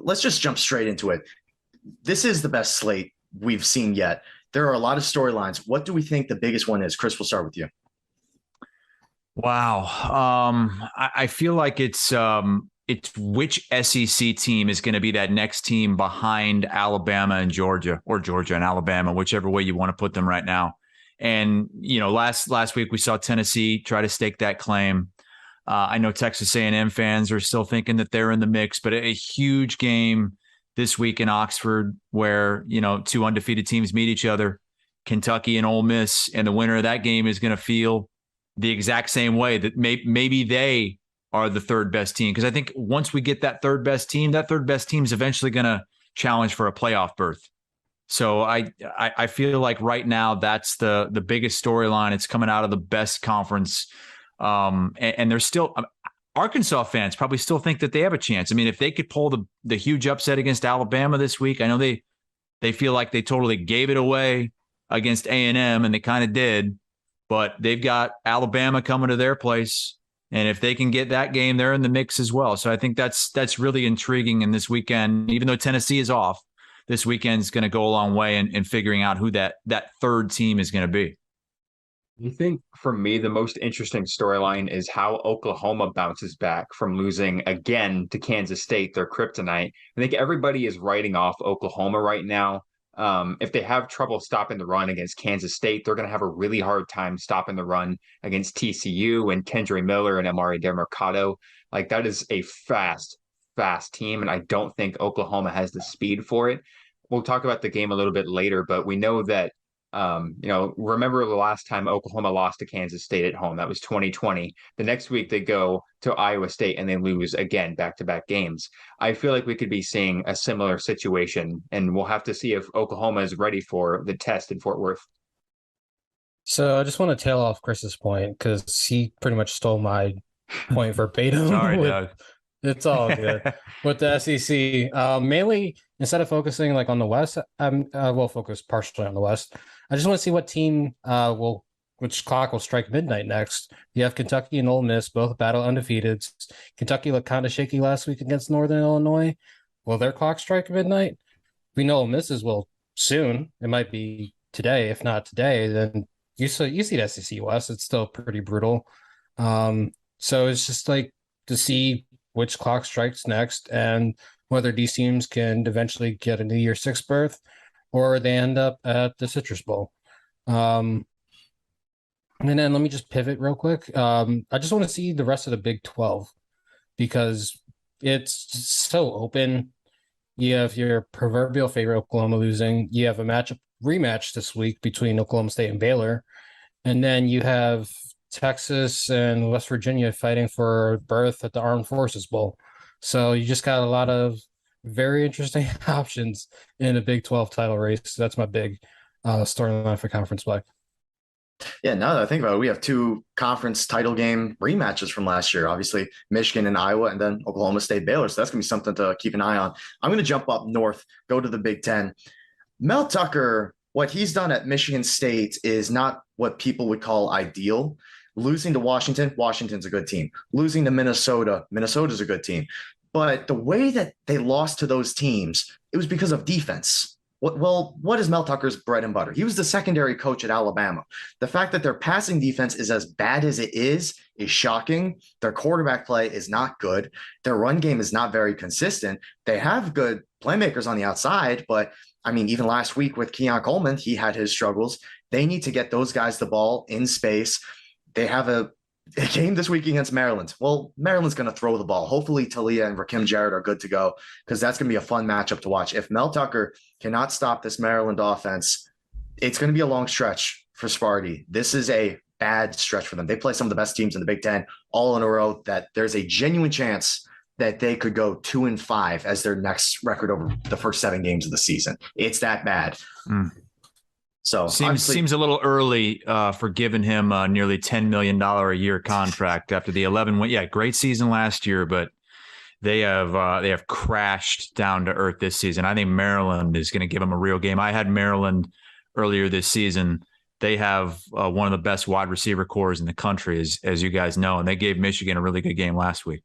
let's just jump straight into it. This is the best slate we've seen yet. There are a lot of storylines. What do we think the biggest one is? Chris, we'll start with you. Wow. I feel like it's which SEC team is going to be that next team behind Alabama and Georgia, or Georgia and Alabama, whichever way you want to put them right now. And, last week we saw Tennessee try to stake that claim. I know Texas A&M fans are still thinking that they're in the mix, but a huge game this week in Oxford where, two undefeated teams meet each other, Kentucky and Ole Miss, and the winner of that game is going to feel the exact same way that maybe they are the third best team. Because I think once we get that third best team is eventually going to challenge for a playoff berth. So I feel like right now that's the biggest storyline. It's coming out of the best conference. And there's still Arkansas fans probably still think that they have a chance. I mean, if they could pull the huge upset against Alabama this week, I know they feel like they totally gave it away against A&M, and they kind of did. But they've got Alabama coming to their place. And if they can get that game, they're in the mix as well. So I think that's really intriguing in this weekend. Even though Tennessee is off, this weekend is going to go a long way in figuring out who that third team is going to be. I think for me, the most interesting storyline is how Oklahoma bounces back from losing again to Kansas State, their kryptonite. I think everybody is writing off Oklahoma right now. If they have trouble stopping the run against Kansas State, they're going to have a really hard time stopping the run against TCU and Kendre Miller and Amari DeMarcado. Like, that is a fast team, and I don't think Oklahoma has the speed for it. We'll talk about the game a little bit later, but we know that remember the last time Oklahoma lost to Kansas State at home? That was 2020. The next week they go to Iowa State and they lose again, back-to-back games. I feel like we could be seeing a similar situation, and we'll have to see if Oklahoma is ready for the test in Fort Worth. So I just want to tail off Chris's point because he pretty much stole my point verbatim. Sorry, Doug. It's all good. With the SEC, mainly instead of focusing like on the West, we'll focus partially on the West. I just want to see what team which clock will strike midnight next. You have Kentucky and Ole Miss, both battle undefeated. Kentucky looked kind of shaky last week against Northern Illinois. Will their clock strike midnight? We know Ole Miss's will soon. It might be today. If not today, then you see the SEC West. It's still pretty brutal. So it's just like to see which clock strikes next and whether these teams can eventually get a New Year's Six berth or they end up at the Citrus Bowl. And then let me just pivot real quick. I just want to see the rest of the Big 12 because it's so open. You have your proverbial favorite Oklahoma losing. You have a rematch this week between Oklahoma State and Baylor. And then you have Texas and West Virginia fighting for berth at the Armed Forces Bowl. So you just got a lot of very interesting options in a Big 12 title race. That's my big storyline for conference play. Yeah, now that I think about it, we have two conference title game rematches from last year. Obviously, Michigan and Iowa, and then Oklahoma State Baylor. So that's going to be something to keep an eye on. I'm going to jump up north, go to the Big Ten. Mel Tucker, what he's done at Michigan State is not what people would call ideal. Losing to Washington, Washington's a good team. Losing to Minnesota, Minnesota's a good team. But the way that they lost to those teams, it was because of defense. What is Mel Tucker's bread and butter? He was the secondary coach at Alabama. The fact that their passing defense is as bad as it is shocking. Their quarterback play is not good. Their run game is not very consistent. They have good playmakers on the outside, but I mean, even last week with Keon Coleman, he had his struggles. They need to get those guys the ball in space. They have a game this week against Maryland. Well, Maryland's going to throw the ball. Hopefully Talia and Rakim Jarrett are good to go because that's going to be a fun matchup to watch. If Mel Tucker cannot stop this Maryland offense, it's going to be a long stretch for Sparty. This is a bad stretch for them. They play some of the best teams in the Big Ten all in a row, that there's a genuine chance that they could go 2-5 as their next record over the first 7 games of the season. It's that bad. So seems a little early for giving him a nearly $10 million a year contract after the 11 win. Yeah, great season last year, but they have crashed down to earth this season. I think Maryland is going to give them a real game. I had Maryland earlier this season. They have one of the best wide receiver cores in the country, as you guys know, and they gave Michigan a really good game last week.